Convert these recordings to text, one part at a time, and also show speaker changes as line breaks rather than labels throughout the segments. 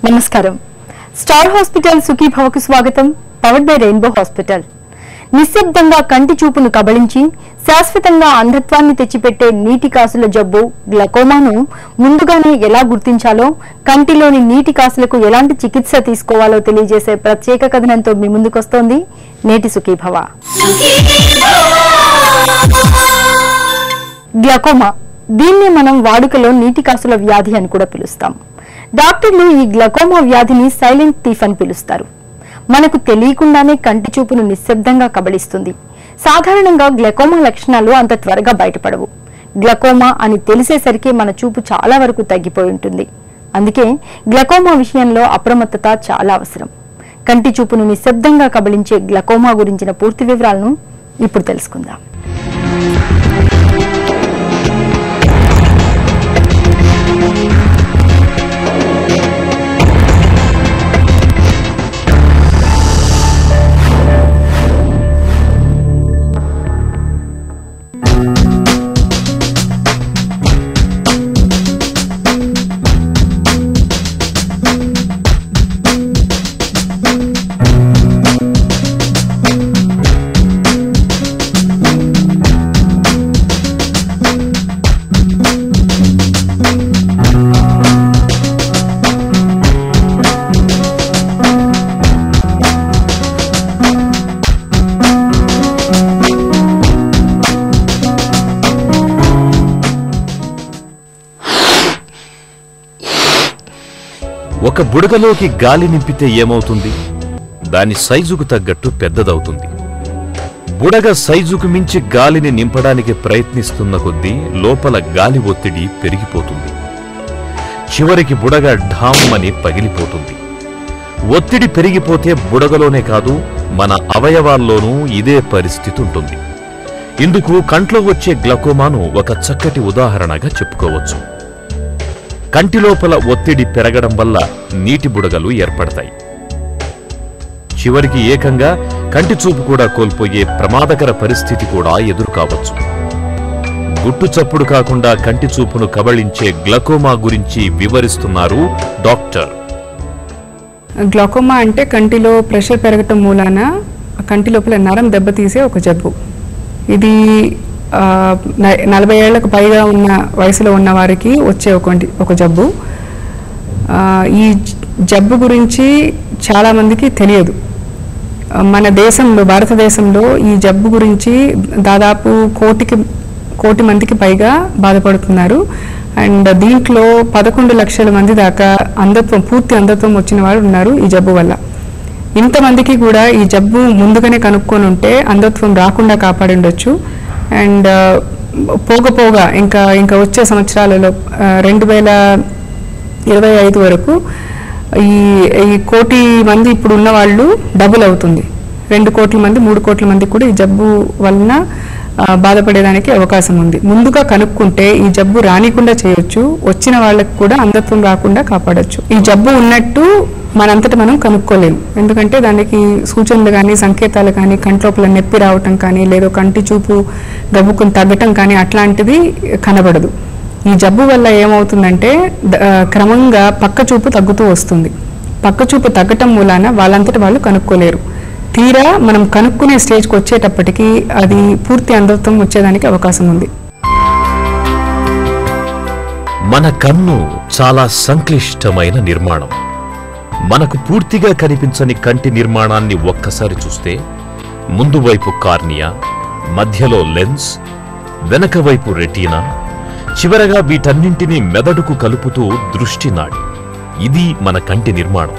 నమస్కారం. Star hospital సుఖీభవకు స్వాగతం. Powered by rainbow hospital. నిశ్శబ్దంగా కంటి చూపును కబళించి శాశ్వతంగా అంధత్వాన్ని తెచ్చిపెట్టే నీటి కాసుల జబ్బు గ్లకోమాను ముందుగానే ఎలా గుర్తించాలో, కంటిలోని నీటి కాసులకు ఎలాంటి చికిత్స తీసుకోవాలో తెలియజేసే ప్రత్యేక కథనంతో మీ ముందుకొస్తోంది నేటి సుఖీభవ. గ్లకోమా, దీన్ని మనం వాడుకలో నీటి కాసుల వ్యాధి అని కూడా పిలుస్తాం. డాక్టర్లు ఈ గ్లకోమా వ్యాధిని సైలెంట్ థీఫ్ అని పిలుస్తారు. మనకు తెలియకుండానే కంటి చూపును నిశ్శబ్దంగా కబళిస్తుంది. సాధారణంగా గ్లకోమా లక్షణాలు అంత త్వరగా బయటపడవు. గ్లకోమా అని తెలిసేసరికి మన చూపు చాలా వరకు తగ్గిపోయి ఉంటుంది. అందుకే గ్లకోమా విషయంలో అప్రమత్తత చాలా అవసరం. కంటి చూపును నిశ్శబ్దంగా కబళించే గ్లకోమా గురించిన పూర్తి వివరాలను ఇప్పుడు తెలుసుకుందాం.
ఒక బుడగలోకి గాలి నింపితే ఏమవుతుంది? దాని సైజుకు తగ్గట్టు పెద్దదవుతుంది. బుడగ సైజుకు మించి గాలిని నింపడానికి ప్రయత్నిస్తున్న కొద్దీ లోపల గాలి ఒత్తిడి పెరిగిపోతుంది. చివరికి బుడగ ఢామ్మని పగిలిపోతుంది. ఒత్తిడి పెరిగిపోతే బుడగలోనే కాదు, మన అవయవాల్లోనూ ఇదే పరిస్థితి ఉంటుంది. ఇందుకు కంట్లో వచ్చే గ్లకోమాను ఒక చక్కటి ఉదాహరణగా చెప్పుకోవచ్చు. కంటి లోపల ఒత్తిడి పెరగడం వల్ల నీటి బుడగలు ఏర్పడతాయి. చివరికి ఏకంగా కంటి చూపు కూడా కోల్పోయే ప్రమాదకర పరిస్థితి కూడా ఎదురుకావచ్చు. గుట్టు చప్పుడు కాకుండా కంటి చూపును కబళించే గ్లకోమా గురించి వివరిస్తున్నారు డాక్టర్.
గ్లకోమా అంటే కంటిలో ప్రెషర్ పెరగటం మూలాన కంటి లోపల నరం దెబ్బతీసే ఒక జబ్బు. ఇది 40 ఏళ్లకు పైగా ఉన్న వయసులో ఉన్న వారికి వచ్చే ఒక జబ్బు. ఈ జబ్బు గురించి చాలామందికి తెలియదు. మన దేశంలో, భారతదేశంలో ఈ జబ్బు గురించి దాదాపు కోటి మందికి పైగా బాధపడుతున్నారు. అండ్ దీంట్లో 11 లక్షల మంది దాకా పూర్తి అంధత్వం వచ్చిన వారు ఉన్నారు ఈ జబ్బు వల్ల. ఇంతమందికి కూడా ఈ జబ్బు ముందుగానే కనుక్కొని ఉంటే అంధత్వం రాకుండా కాపాడి ఉండొచ్చు. అండ్ పోగా ఇంకా వచ్చే సంవత్సరాలలో 2025 వరకు ఈ కోటి మంది ఇప్పుడు ఉన్న వాళ్ళు డబుల్ అవుతుంది. 2 కోట్ల మంది 3 కోట్ల మంది కూడా ఈ జబ్బు వలన బాధపడేదానికి అవకాశం ఉంది. ముందుగా కనుక్కుంటే ఈ జబ్బు రానికుండా చేయొచ్చు, వచ్చిన వాళ్ళకి కూడా అంధత్వం రాకుండా కాపాడొచ్చు. ఈ జబ్బు ఉన్నట్టు మనంతట మనం కనుక్కోలేము. ఎందుకంటే దానికి సూచనలు కానీ, సంకేతాలు కానీ, కంట్లోపల నొప్పి రావటం కానీ, లేదా కంటి చూపు గబుక్కుని తగ్గటం కానీ అట్లాంటిది కనబడదు. ఈ జబ్బు వల్ల ఏమవుతుందంటే క్రమంగా పక్క చూపు తగ్గుతూ వస్తుంది. పక్క చూపు తగ్గటం మూలాన వాళ్ళంతట వాళ్ళు కనుక్కోలేరు. తీరా మనం కనుక్కునే స్టేజ్కి వచ్చేటప్పటికి అది పూర్తి అంధత్వం వచ్చేదానికి అవకాశం ఉంది.
మన కన్ను చాలా సంక్లిష్టమైన నిర్మాణం. మనకు పూర్తిగా కనిపించని కంటి నిర్మాణాన్ని ఒక్కసారి చూస్తే ముందు వైపు కార్నియా, మధ్యలో లెన్స్, వెనక వైపు రెటీనా, చివరగా వీటన్నింటినీ మెదడుకు కలుపుతూ దృష్టి నాడి. ఇది మన కంటి నిర్మాణం.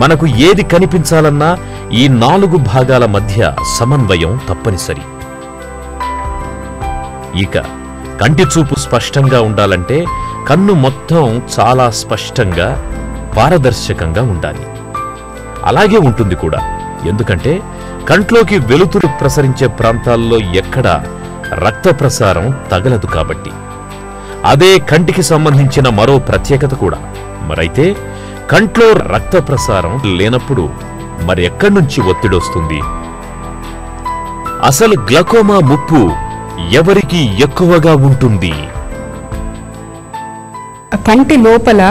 మనకు ఏది కనిపించాలన్నా ఈ 4 భాగాల మధ్య సమన్వయం తప్పనిసరి. ఇక కంటి చూపు స్పష్టంగా ఉండాలంటే కన్ను మొత్తం చాలా స్పష్టంగా, పారదర్శకంగా ఉండాలి. అలాగే ఉంటుంది కూడా. ఎందుకంటే కంట్లోకి వెలుతురు ప్రసరించే ప్రాంతాల్లో ఎక్కడా రక్త ప్రసారం తగలదు కాబట్టి. అదే కంటికి సంబంధించిన మరో ప్రత్యేకత కూడా. మరైతే కంట్లో రక్త ప్రసారం లేనప్పుడు మరి ఎక్కడి నుంచి ఒత్తిడొస్తుంది? అసలు గ్లకోమా ముప్పు ఎవరికి ఎక్కువగా ఉంటుంది?
కంటి లోపల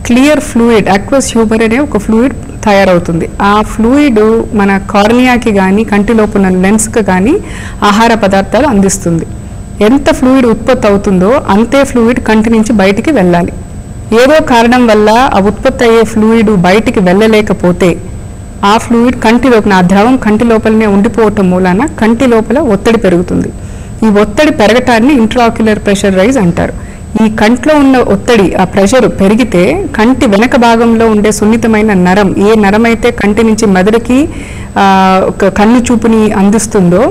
క్లియర్ ఫ్లూయిడ్, అక్వస్ హ్యూమర్ అనే ఒక ఫ్లూయిడ్ తయారవుతుంది. ఆ ఫ్లూయిడ్ మన కార్నియాకి కానీ కంటి లోపల లెన్స్కి కానీ ఆహార పదార్థాలు అందిస్తుంది. ఎంత ఫ్లూయిడ్ ఉత్పత్తి అవుతుందో అంతే ఫ్లూయిడ్ కంటి నుంచి బయటికి వెళ్ళాలి. ఏదో కారణం వల్ల ఆ ఉత్పత్తి అయ్యే ఫ్లూయిడ్ బయటికి వెళ్ళలేకపోతే ఆ ఫ్లూయిడ్ కంటి లోపల, ఆ ద్రవం కంటి లోపలనే ఉండిపోవటం మూలాన కంటి లోపల ఒత్తిడి పెరుగుతుంది. ఈ ఒత్తిడి పెరగటాన్ని ఇంట్రాక్యులర్ ప్రెషర్ రైజ్ అంటారు. ఈ కంట్లో ఉన్న ఒత్తిడి, ఆ ప్రెషర్ పెరిగితే కంటి వెనక భాగంలో ఉండే సున్నితమైన నరం, ఏ నరం అయితే కంటి నుంచి మెదడుకి కన్ను చూపుని అందిస్తుందో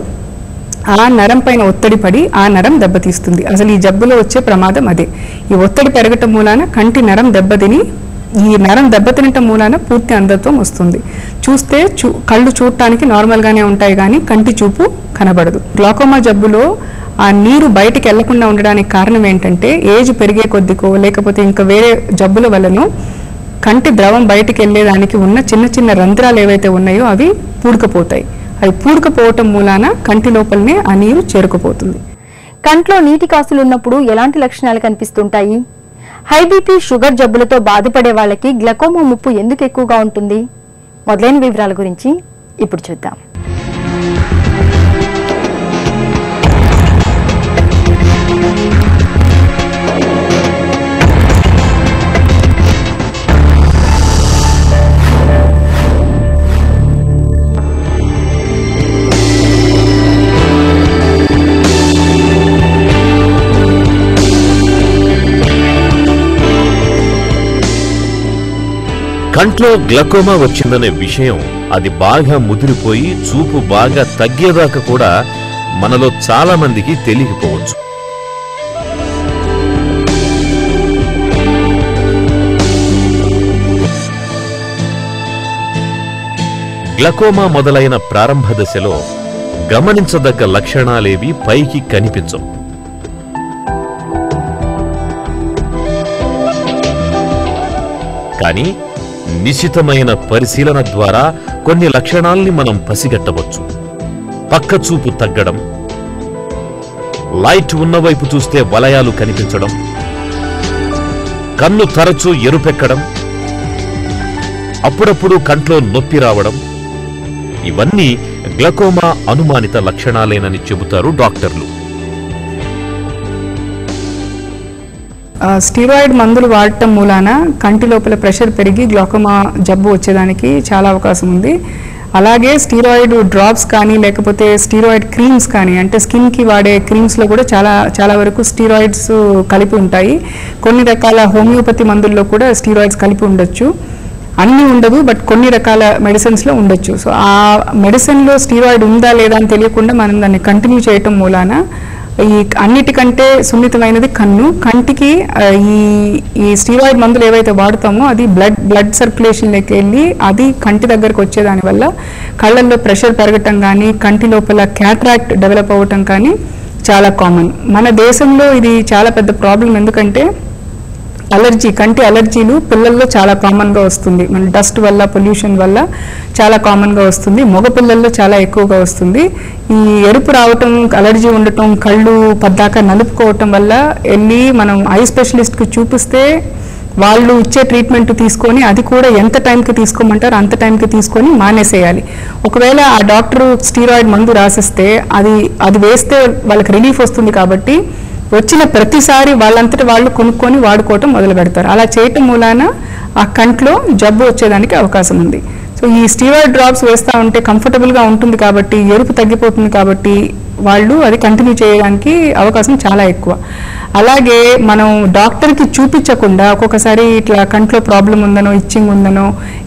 ఆ నరం పైన ఒత్తిడి పడి ఆ నరం దెబ్బతీస్తుంది. అసలు ఈ జబ్బులో వచ్చే ప్రమాదం అదే. ఈ ఒత్తిడి పెరగటం మూలాన కంటి నరం దెబ్బతిని, ఈ నరం దెబ్బతినటం మూలాన పూర్తి అంధత్వం వస్తుంది. చూస్తే కళ్ళు చూడటానికి నార్మల్గానే ఉంటాయి కానీ కంటి చూపు కనబడదు. గ్లాకోమా జబ్బులో ఆ నీరు బయటికి వెళ్లకుండా ఉండడానికి కారణం ఏంటంటే ఏజ్ పెరిగే కొద్దికో లేకపోతే ఇంకా వేరే జబ్బుల వలన కంటి ద్రవం బయటికి వెళ్ళేదానికి ఉన్న చిన్న చిన్న రంధ్రాలు ఏవైతే ఉన్నాయో అవి పూడుకపోతాయి. అవి పూడుకపోవటం మూలాన కంటి లోపలనే ఆ నీరు చేరుకుపోతుంది.
కంట్లో నీటి కాసులు ఉన్నప్పుడు ఎలాంటి లక్షణాలు కనిపిస్తుంటాయి? హై బీపీ, షుగర్ జబ్బులతో బాధపడే వాళ్ళకి గ్లకోమా ముప్పు ఎందుకు ఎక్కువగా ఉంటుంది? మొదలైన వివరాల గురించి ఇప్పుడు చూద్దాం.
కంట్లో గ్లకోమా వచ్చిందనే విషయం అది బాగా ముదిరిపోయి చూపు బాగా తగ్గేదాకా కూడా మనలో చాలా మందికి తెలియకపోవచ్చు. గ్లకోమా మొదలైన ప్రారంభ దశలో గమనించదగ్గ లక్షణాలేవి పైకి కనిపించవు. కానీ నిశితమైన పరిశీలన ద్వారా కొన్ని లక్షణాల్ని మనం పసిగట్టవచ్చు. పక్కచూపు తగ్గడం, లైట్ ఉన్నవైపు చూస్తే వలయాలు కనిపించడం, కన్ను తరచూ ఎరుపెక్కడం, అప్పుడప్పుడు కంట్లో నొప్పి రావడం, ఇవన్నీ గ్లకోమా అనుమానిత లక్షణాలేనని చెబుతారు డాక్టర్లు.
స్టీరాయిడ్ మందులు వాడటం మూలాన కంటి లోపల ప్రెషర్ పెరిగి గ్లాకోమా జబ్బు వచ్చేదానికి చాలా అవకాశం ఉంది. అలాగే స్టీరాయిడ్ డ్రాప్స్ కానీ లేకపోతే స్టీరాయిడ్ క్రీమ్స్ కానీ, అంటే స్కిన్కి వాడే క్రీమ్స్లో కూడా చాలా వరకు స్టీరాయిడ్స్ కలిపి ఉంటాయి. కొన్ని రకాల హోమియోపతి మందుల్లో కూడా స్టీరాయిడ్స్ కలిపి ఉండొచ్చు. అన్నీ ఉండదు, బట్ కొన్ని రకాల మెడిసిన్స్లో ఉండొచ్చు. సో ఆ మెడిసిన్లో స్టీరాయిడ్ ఉందా లేదా అని తెలియకుండా మనం దాన్ని కంటిన్యూ చేయటం మూలాన ఈ అన్నిటికంటే సున్నితమైనది కన్ను. కంటికి ఈ స్టీరాయిడ్ మందులు ఏవైతే వాడుతామో అది బ్లడ్ సర్క్యులేషన్లోకి వెళ్ళి అది కంటి దగ్గరకు వచ్చేదాని వల్ల కళ్ళల్లో ప్రెషర్ పెరగటం కానీ కంటి లోపల క్యాట్రాక్ట్ డెవలప్ అవ్వటం కానీ చాలా కామన్. మన దేశంలో ఇది చాలా పెద్ద ప్రాబ్లం. ఎందుకంటే కంటి అలర్జీలు పిల్లల్లో చాలా కామన్గా వస్తుంది. మన డస్ట్ వల్ల, పొల్యూషన్ వల్ల చాలా కామన్గా వస్తుంది. మగ పిల్లల్లో చాలా ఎక్కువగా వస్తుంది. ఈ ఎరుపు రావటం, అలర్జీ ఉండటం, కళ్ళు పద్దాక నలుపుకోవటం వల్ల వెళ్ళి మనం ఐ స్పెషలిస్ట్కి చూపిస్తే వాళ్ళు ఇచ్చే ట్రీట్మెంట్ తీసుకొని అది కూడా ఎంత టైంకి తీసుకోమంటారు అంత టైంకి తీసుకొని మానేసేయాలి. ఒకవేళ ఆ డాక్టరు స్టీరాయిడ్ మందు రాసిస్తే అది వేస్తే వాళ్ళకి రిలీఫ్ వస్తుంది కాబట్టి వచ్చిన ప్రతిసారి వాళ్ళంతటి వాళ్ళు కొనుక్కొని వాడుకోవటం మొదలు పెడతారు. అలా చేయటం మూలాన ఆ కంట్లో జబ్బు వచ్చేదానికి అవకాశం ఉంది. సో ఈ స్టీరాయిడ్ డ్రాప్స్ వేస్తూ ఉంటే కంఫర్టబుల్గా ఉంటుంది కాబట్టి, ఎరుపు తగ్గిపోతుంది కాబట్టి వాళ్ళు అది కంటిన్యూ చేయడానికి అవకాశం చాలా ఎక్కువ. అలాగే మనం డాక్టర్కి చూపించకుండా ఒక్కొక్కసారి ఇట్లా కంట్లో ప్రాబ్లం ఉందనో, ఇచ్చింగ్ ఉందనో,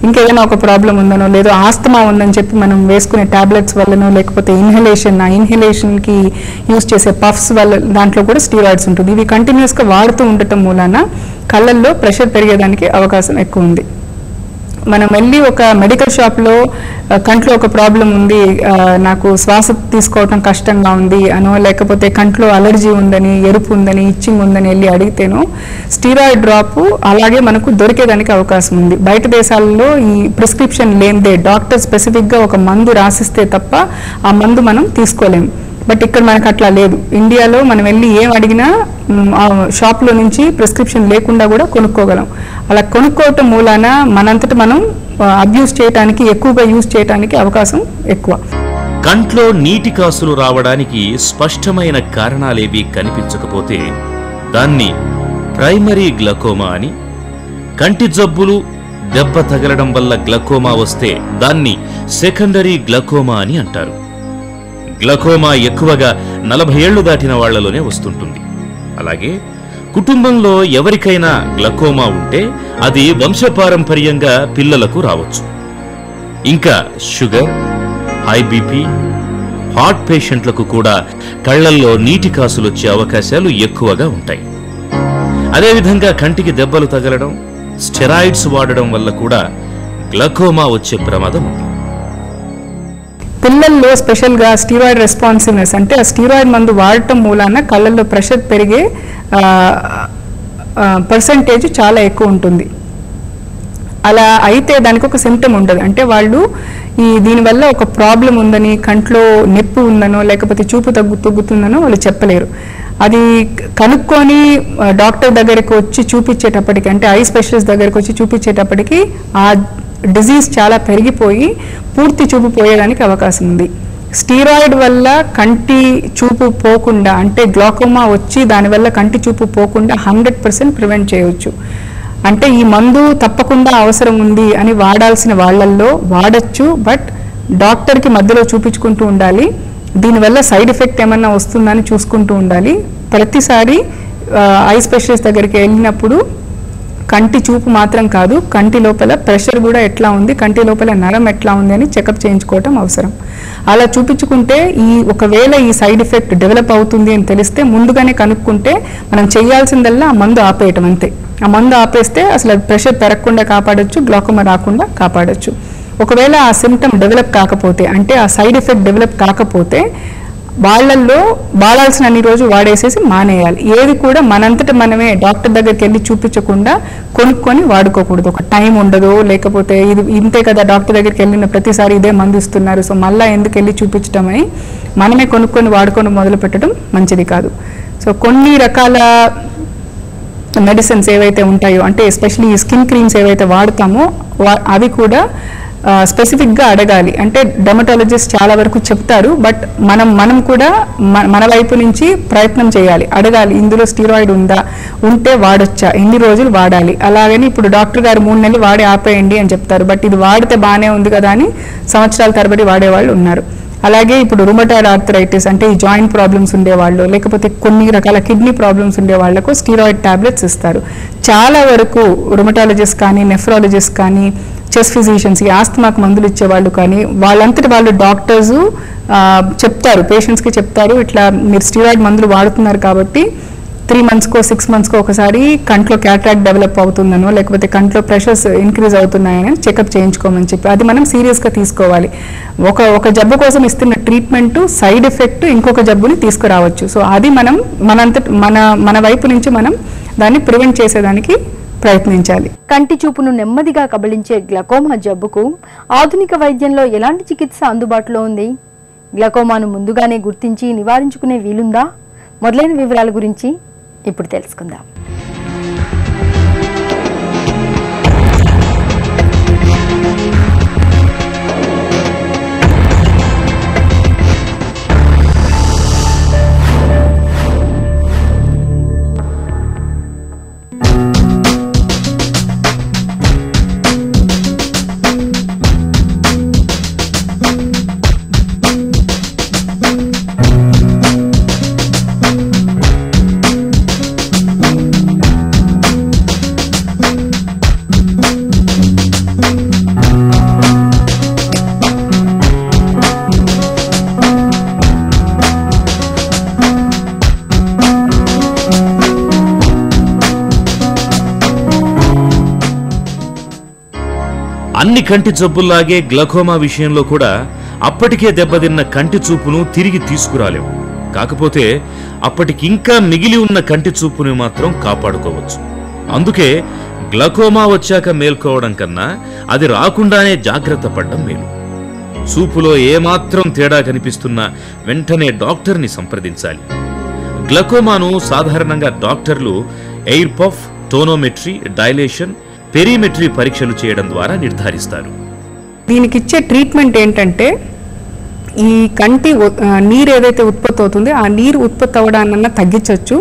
ఇంకేదైనా ఒక ప్రాబ్లం ఉందనో, లేదో ఆస్తమా ఉందని చెప్పి మనం వేసుకునే టాబ్లెట్స్ వల్లనో, లేకపోతే ఇన్హలేషన్కి యూజ్ చేసే పఫ్స్ వల్ల దాంట్లో కూడా స్టీరాయిడ్స్ ఉంటుంది. ఇవి కంటిన్యూస్గా వాడుతూ ఉండటం మూలాన కళ్ళల్లో ప్రెషర్ పెరిగేదానికి అవకాశం ఎక్కువ ఉంది. మనం వెళ్ళి ఒక మెడికల్ షాప్లో కంట్లో ఒక ప్రాబ్లం ఉంది, నాకు శ్వాస తీసుకోవటం కష్టంగా ఉంది అనో, లేకపోతే కంట్లో అలర్జీ ఉందని, ఎరుపు ఉందని, ఇచ్చింగ్ ఉందని వెళ్ళి అడిగితేనో స్టీరాయిడ్ డ్రాప్ అలాగే మనకు దొరికేదానికి అవకాశం ఉంది. బయట దేశాల్లో ఈ ప్రిస్క్రిప్షన్ లేనిదే డాక్టర్ స్పెసిఫిక్గా ఒక మందు రాసిస్తే తప్ప ఆ మందు మనం తీసుకోలేము. బట్ ఇక్కడ మనకు అట్లా లేదు. ఇండియాలో మనం వెళ్ళి ఏం అడిగినా షాప్లో నుంచి ప్రిస్క్రిప్షన్ లేకుండా కూడా కొనుక్కోగలం. అలా కొనుక్కోవటం మూలాన మనంతట మనం అబ్యూస్ చేయడానికి, ఎక్కువగా యూజ్ చేయడానికి అవకాశం ఎక్కువ.
కంట్లో నీటి కాసులు రావడానికి స్పష్టమైన కారణాలేవీ కనిపించకపోతే దాన్ని ప్రైమరీ గ్లకోమా అని, కంటి జబ్బులు దెబ్బ తగలడం వల్ల గ్లకోమా వస్తే దాన్ని సెకండరీ గ్లకోమా అని అంటారు. గ్లకోమా ఎక్కువగా 40 ఏళ్లు దాటిన వాళ్లలోనే వస్తుంటుంది. అలాగే కుటుంబంలో ఎవరికైనా గ్లకోమా ఉంటే అది వంశపారంపర్యంగా పిల్లలకు రావచ్చు. ఇంకా షుగర్, హై బీపీ, హార్ట్ పేషెంట్లకు కూడా కళ్లల్లో నీటి కాసులొచ్చే అవకాశాలు ఎక్కువగా ఉంటాయి. అదేవిధంగా కంటికి దెబ్బలు తగలడం, స్టెరాయిడ్స్ వాడడం వల్ల కూడా గ్లకోమా వచ్చే ప్రమాదం ఉంది.
పిల్లల్లో స్పెషల్గా స్టీరాయిడ్ రెస్పాన్సివ్నెస్ అంటే ఆ స్టీరాయిడ్ మందు వాడటం మూలాన కళ్ళల్లో ప్రెషర్ పెరిగే పర్సంటేజ్ చాలా ఎక్కువ ఉంటుంది. అలా అయితే దానికి ఒక సిమ్టమ్ ఉండదు. అంటే వాళ్ళు దీనివల్ల ఒక ప్రాబ్లం ఉందని, కంట్లో నొప్పి ఉందనో లేకపోతే చూపు తగ్గుతుందనో వాళ్ళు చెప్పలేరు. అది కనుక్కొని డాక్టర్ దగ్గరికి వచ్చి చూపించేటప్పటికి, అంటే ఐ స్పెషలిస్ట్ దగ్గరికి వచ్చి చూపించేటప్పటికి ఆ డిజీజ్ చాలా పెరిగిపోయి పూర్తి చూపు పోయేదానికి అవకాశం ఉంది. స్టీరాయిడ్ వల్ల కంటి చూపు పోకుండా, అంటే గ్లాకోమా వచ్చి దానివల్ల కంటి చూపు పోకుండా 100% ప్రివెంట్ చేయవచ్చు. అంటే ఈ మందు తప్పకుండా అవసరం ఉంది అని వాడాల్సిన వాళ్ళల్లో వాడచ్చు, బట్ డాక్టర్కి మధ్యలో చూపించుకుంటూ ఉండాలి. దీనివల్ల సైడ్ ఎఫెక్ట్ ఏమన్నా వస్తుందని చూసుకుంటూ ఉండాలి. ప్రతిసారి ఐ స్పెషలిస్ట్ దగ్గరికి వెళ్ళినప్పుడు కంటి చూపు మాత్రం కాదు, కంటి లోపల ప్రెషర్ కూడా ఎట్లా ఉంది, కంటి లోపల నరం ఎట్లా ఉంది అని చెకప్ చేయించుకోవటం అవసరం. అలా చూపించుకుంటే ఒకవేళ ఈ సైడ్ ఎఫెక్ట్ డెవలప్ అవుతుంది అని తెలిస్తే ముందుగానే కనుక్కుంటే మనం చేయాల్సిందల్లా ఆ మందు ఆపేయటం అంతే. ఆ మందు ఆపేస్తే అసలు ప్రెషర్ పెరగకుండా కాపాడొచ్చు, గ్లాకోమా రాకుండా కాపాడొచ్చు. ఒకవేళ ఆ సిమ్టమ్ డెవలప్ కాకపోతే, అంటే ఆ సైడ్ ఎఫెక్ట్ డెవలప్ కాకపోతే వాళ్ళల్లో వాడాల్సిన అన్ని రోజు వాడేసేసి మానేయాలి. ఏది కూడా మనంతట మనమే డాక్టర్ దగ్గరికి వెళ్ళి చూపించకుండా కొనుక్కొని వాడుకోకూడదు. ఒక టైం ఉండదు, లేకపోతే ఇది ఇంతే కదా డాక్టర్ దగ్గరికి వెళ్ళిన ప్రతిసారి ఇదే మందు ఇస్తున్నారు, సో మళ్ళీ ఎందుకు వెళ్ళి చూపించడం అని మనమే కొనుక్కొని వాడుకొని మొదలు పెట్టడం మంచిది కాదు. సో కొన్ని రకాల మెడిసిన్స్ ఏవైతే ఉంటాయో, అంటే ఎస్పెషలీ ఈ స్కిన్ క్రీమ్స్ ఏవైతే వాడతామో అవి కూడా స్పెసిఫిక్గా అడగాలి. అంటే డెర్మటాలజిస్ట్ చాలా వరకు చెప్తారు, బట్ మనం కూడా మన వైపు నుంచి ప్రయత్నం చేయాలి, అడగాలి ఇందులో స్టీరాయిడ్ ఉందా, ఉంటే వాడొచ్చా, ఎన్ని రోజులు వాడాలి. అలాగని ఇప్పుడు డాక్టర్ గారు 3 నెలలు వాడి ఆపేయండి అని చెప్తారు, బట్ ఇది వాడితే బాగానే ఉంది కదా అని సంవత్సరాల తరబడి వాడేవాళ్ళు ఉన్నారు. అలాగే ఇప్పుడు రుమటాయిడ్ ఆర్థరైటిస్ అంటే ఈ జాయింట్ ప్రాబ్లమ్స్ ఉండేవాళ్ళు, లేకపోతే కొన్ని రకాల కిడ్నీ ప్రాబ్లమ్స్ ఉండే వాళ్లకు స్టీరాయిడ్ టాబ్లెట్స్ ఇస్తారు. చాలా వరకు రుమటాలజిస్ట్ కానీ, నెఫ్రాలజిస్ట్ కానీ, చెస్ట్ ఫిజిషియన్స్, ఈ ఆస్తమాకు మందులు ఇచ్చేవాళ్ళు కానీ వాళ్ళంతటి వాళ్ళు డాక్టర్స్ చెప్తారు, పేషెంట్స్కి చెప్తారు, ఇట్లా మీరు స్టీరాయిడ్ మందులు వాడుతున్నారు కాబట్టి 3 monthsకో 6 monthsకో ఒకసారి కంట్లో క్యాట్రాక్ట్ డెవలప్ అవుతుందనో లేకపోతే కంట్లో ప్రెషర్స్ ఇంక్రీజ్ అవుతున్నాయని చెకప్ చేయించుకోమని చెప్పి అది మనం సీరియస్గా తీసుకోవాలి. ఒక జబ్బు కోసం ఇస్తున్న ట్రీట్మెంట్ సైడ్ ఎఫెక్ట్ ఇంకొక జబ్బుని తీసుకురావచ్చు. సో అది మనం మన వైపు నుంచి మనం దాన్ని ప్రివెంట్ చేసేదానికి ప్రయత్నించాలి.
కంటి చూపును నెమ్మదిగా కబళించే గ్లకోమా జబ్బుకు ఆధునిక వైద్యంలో ఎలాంటి చికిత్స అందుబాటులో ఉంది? గ్లకోమాను ముందుగానే గుర్తించి నివారించుకునే వీలుందా? మొదలైన వివరాల గురించి ఇప్పుడు తెలుసుకుందాం.
అన్ని కంటి జబ్బుల్లాగే గ్లకోమా విషయంలో కూడా అప్పటికే దెబ్బతిన్న కంటి చూపును తిరిగి తీసుకురాలేము. కాకపోతే అప్పటికింకా మిగిలి ఉన్న కంటి చూపుని మాత్రం కాపాడుకోవచ్చు. అందుకే గ్లకోమా వచ్చాక మేల్కోవడం కన్నా అది రాకుండానే జాగ్రత్త పడ్డం మేలు. చూపులో ఏమాత్రం తేడా కనిపిస్తున్నా వెంటనే డాక్టర్ని సంప్రదించాలి. గ్లకోమాను సాధారణంగా డాక్టర్లు air puff, tonometry, dilation, perimetry పరీక్షలు చేయడం ద్వారా నిర్ధారిస్తారు.
దీనికి ఇచ్చే ట్రీట్మెంట్ ఏంటంటే ఈ కంటి నీరు ఏదైతే ఉత్పత్తి అవుతుందో ఆ నీరు ఉత్పత్తి అవ్వడాన్నన్నా తగ్గించవచ్చు,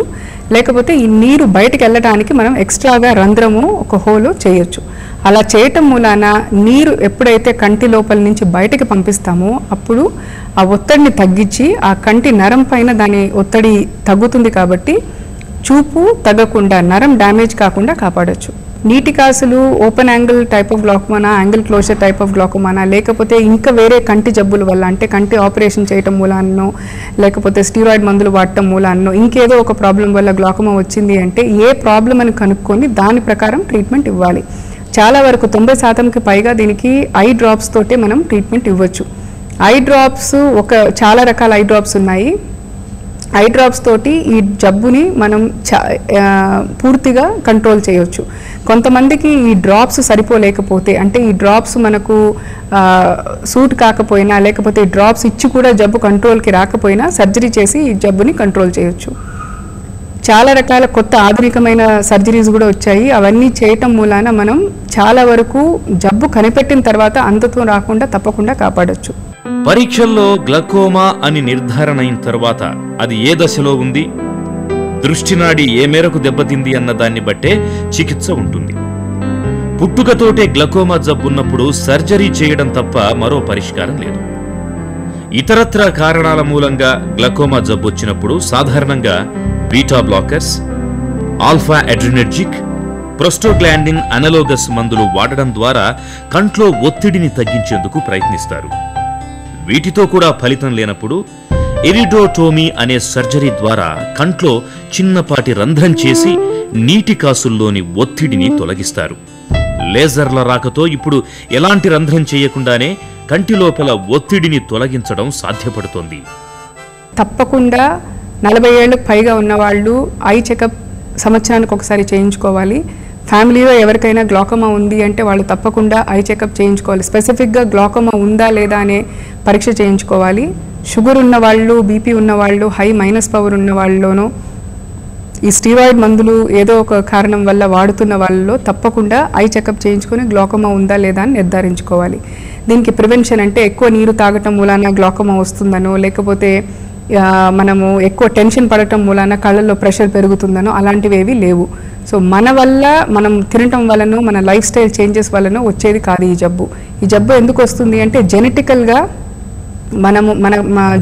లేకపోతే ఈ నీరు బయటకు వెళ్ళడానికి మనం ఎక్స్ట్రాగా రంధ్రము ఒక హోలు చేయొచ్చు. అలా చేయటం మూలాన నీరు ఎప్పుడైతే కంటి లోపల నుంచి బయటకు పంపిస్తామో అప్పుడు ఆ ఒత్తిడిని తగ్గించి ఆ కంటి నరం పైన దాని ఒత్తిడి తగ్గుతుంది, కాబట్టి చూపు తగ్గకుండా నరం డ్యామేజ్ కాకుండా కాపాడొచ్చు. నీటి కాసులు ఓపెన్ యాంగిల్ టైప్ ఆఫ్ గ్లాకోమానా, యాంగిల్ క్లోజర్ టైప్ ఆఫ్ గ్లాకోమానా, లేకపోతే ఇంకా వేరే కంటి జబ్బుల వల్ల అంటే కంటి ఆపరేషన్ చేయటం మూలాన్నో లేకపోతే స్టీరాయిడ్ మందులు వాడటం మూలాన్నో ఇంకేదో ఒక ప్రాబ్లం వల్ల గ్లాకోమా వచ్చింది అంటే ఏ ప్రాబ్లం అని కనుక్కొని దాని ప్రకారం ట్రీట్మెంట్ ఇవ్వాలి. చాలా వరకు 90% పైగా దీనికి ఐ డ్రాప్స్ తోటే మనం ట్రీట్మెంట్ ఇవ్వచ్చు. ఐ డ్రాప్స్ చాలా రకాల ఐ డ్రాప్స్ ఉన్నాయి. ఐ డ్రాప్స్ తోటి ఈ జబ్బుని మనం పూర్తిగా కంట్రోల్ చేయొచ్చు. కొంతమందికి ఈ డ్రాప్స్ సరిపోలేకపోతే అంటే ఈ డ్రాప్స్ మనకు సూట్ కాకపోయినా లేకపోతే ఈ డ్రాప్స్ ఇచ్చి కూడా జబ్బు కంట్రోల్కి రాకపోయినా సర్జరీ చేసి ఈ జబ్బుని కంట్రోల్ చేయొచ్చు. చాలా రకాల కొత్త ఆధునికమైన సర్జరీస్ కూడా వచ్చాయి. అవన్నీ చేయటం మూలాన మనం చాలా వరకు జబ్బు కనిపెట్టిన తర్వాత అంతత్వం రాకుండా తప్పకుండా కాపాడొచ్చు.
పరీక్షల్లో గ్లకోమా అని నిర్ధారణ అయిన తర్వాత అది ఏ దశలో ఉంది, దృష్టినాడి ఏ మేరకు దెబ్బతింది అన్న దాన్ని బట్టే చికిత్స ఉంటుంది. పుట్టుకతోటే గ్లకోమా జబ్బున్నప్పుడు సర్జరీ చేయడం తప్ప మరో పరిష్కారం లేదు. ఇతరత్ర కారణాల మూలంగా గ్లకోమా జబ్బు వచ్చినప్పుడు సాధారణంగా బీటా బ్లాకర్స్, ఆల్ఫా అడ్రినర్జిక్, ప్రోస్టోగ్లాండిన్ అనలోగస్ మందులు వాడడం ద్వారా కంట్లో ఒత్తిడిని తగ్గించేందుకు ప్రయత్నిస్తారు. వీటితో కూడా ఫలితం లేనప్పుడు ఎరిడోటోమీ అనే సర్జరీ ద్వారా కంట్లో చిన్నపాటి రంధ్రం చేసి నీటి కాసుల్లోని ఒత్తిడిని తొలగిస్తారు. లేజర్ల రాకతో ఇప్పుడు ఎలాంటి రంధ్రం చేయకుండానే కంటి లోపల ఒత్తిడిని తొలగించడం సాధ్యపడుతోంది.
తప్పకుండా 40 ఏళ్ళకు పైగా ఉన్నవాళ్ళు ఐ చెకప్ సంవత్సరానికి ఒకసారి చేయించుకోవాలి. ఫ్యామిలీలో ఎవరికైనా గ్లాకోమా ఉంది అంటే వాళ్ళు తప్పకుండా ఐ చెకప్ చేయించుకోవాలి. స్పెసిఫిక్గా గ్లాకోమా ఉందా లేదా అనే పరీక్ష చేయించుకోవాలి. షుగర్ ఉన్న వాళ్ళు, బీపీ ఉన్నవాళ్ళు, హై మైనస్ పవర్ ఉన్న వాళ్ళలోనూ ఈ స్టీరాయిడ్ మందులు ఏదో ఒక కారణం వల్ల వాడుతున్న వాళ్ళలో తప్పకుండా ఐ చెకప్ చేయించుకొని గ్లాకోమా ఉందా లేదా అని నిర్ధారించుకోవాలి. దీనికి ప్రివెన్షన్ అంటే ఎక్కువ నీరు తాగటం మూలాన గ్లాకోమా వస్తుందనో లేకపోతే మనము ఎక్కువ టెన్షన్ పడటం మూలాన కళ్ళల్లో ప్రెషర్ పెరుగుతుందనో అలాంటివి ఏవి లేవు. సో మన వల్ల మనం తినటం వలన మన లైఫ్ స్టైల్ చేంజెస్ వలన వచ్చేది కాదు ఈ జబ్బు. ఈ జబ్బు ఎందుకు వస్తుంది అంటే జెనెటికల్గా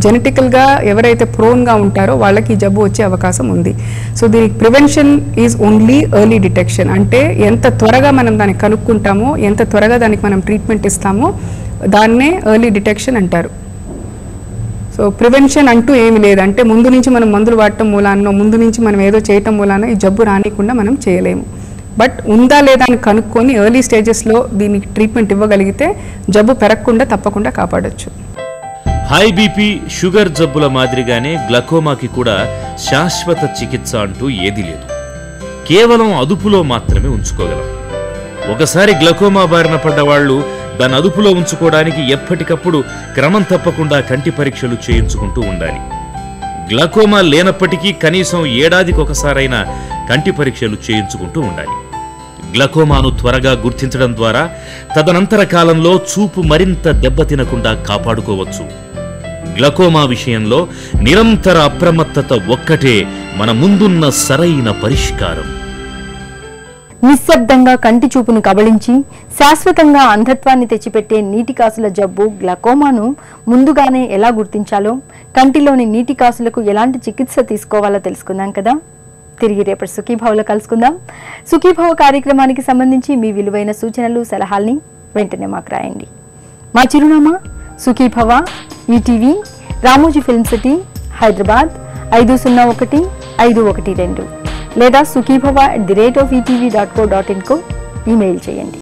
జెనెటికల్గా ఎవరైతే ప్రోన్గా ఉంటారో వాళ్ళకి ఈ జబ్బు వచ్చే అవకాశం ఉంది. సో దీనికి prevention is only early detection. అంటే ఎంత త్వరగా మనం దాన్ని కనుక్కుంటామో, ఎంత త్వరగా దానికి మనం ట్రీట్మెంట్ ఇస్తామో దాన్నే ఎర్లీ డిటెక్షన్ అంటారు. సో ప్రివెన్షన్ అంటూ ఏమి లేదు. అంటే ముందు నుంచి మనం మందులు వాడటం మూలానో, ముందు నుంచి మనం ఏదో చేయటం మూలానో ఈ జబ్బు రానికుండా మనం చేయలేము. బట్ ఉందా లేదా అని కనుక్కొని ఎర్లీ స్టేజెస్లో దీనికి ట్రీట్మెంట్ ఇవ్వగలిగితే జబ్బు పెరగకుండా తప్పకుండా కాపాడొచ్చు.
హై బీపీ, షుగర్ జబ్బుల మాదిరిగానే గ్లకోమాకి కూడా శాశ్వత చికిత్స అంటూ ఏదీ లేదు. కేవలం అదుపులో మాత్రమే ఉంచుకోగలం. ఒకసారి గ్లకోమా బారిన పడ్డ వాళ్ళు దాన్ని అదుపులో ఉంచుకోవడానికి ఎప్పటికప్పుడు క్రమం తప్పకుండా కంటి పరీక్షలు చేయించుకుంటూ ఉండాలి. గ్లకోమా లేనప్పటికీ కనీసం ఏడాదికి ఒకసారైనా కంటి పరీక్షలు చేయించుకుంటూ ఉండాలి. గ్లకోమాను త్వరగా గుర్తించడం ద్వారా తదనంతర కాలంలో చూపు మరింత దెబ్బతినకుండా కాపాడుకోవచ్చు. గ్లకోమా విషయంలో నిరంతర అప్రమత్తత ఒక్కటే మన ముందున్న సరైన పరిష్కారం.
నిశ్శబ్దంగా కంటి చూపును కబళించి శాశ్వతంగా అంధత్వాన్ని తెచ్చిపెట్టే నీటి కాసుల జబ్బు గ్లకోమాను ముందుగానే ఎలా గుర్తించాలో, కంటిలోని నీటి కాసులకు ఎలాంటి చికిత్స తీసుకోవాలో తెలుసుకుందాం కదా. తిరిగి రేపటి సుఖీభావలో కలుసుకుందాం. సుఖీభావ కార్యక్రమానికి సంబంధించి మీ విలువైన సూచనలు, సలహాల్ని వెంటనే మాకు రాయండి. మా చిరునామా Sukhibhava, ETV, Ramoji film city, Hyderabad 501512 లేదా sukhibhava@etv.co.in కు ఈమెయిల్ చేయండి.